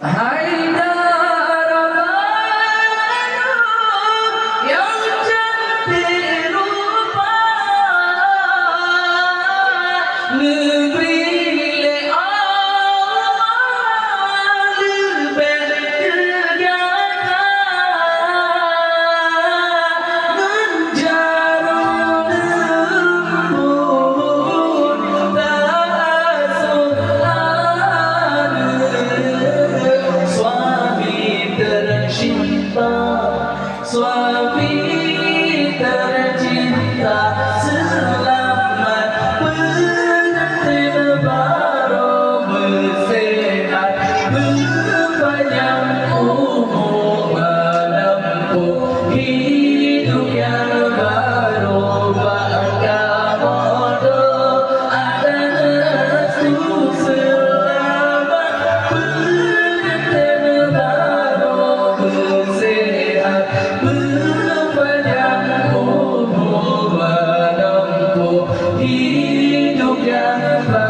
Haidar yang cantik rupa, negeri leal berkegiatan menjarum lembut tak suami tercinta, suami tercinta, selamat pengantin baru bersehat, berpanjang umur menempuh hidup yang baru, beragama doa dan restu selamat pengantin baru bersehat, berpanjang umur menempuh hidup yang baru.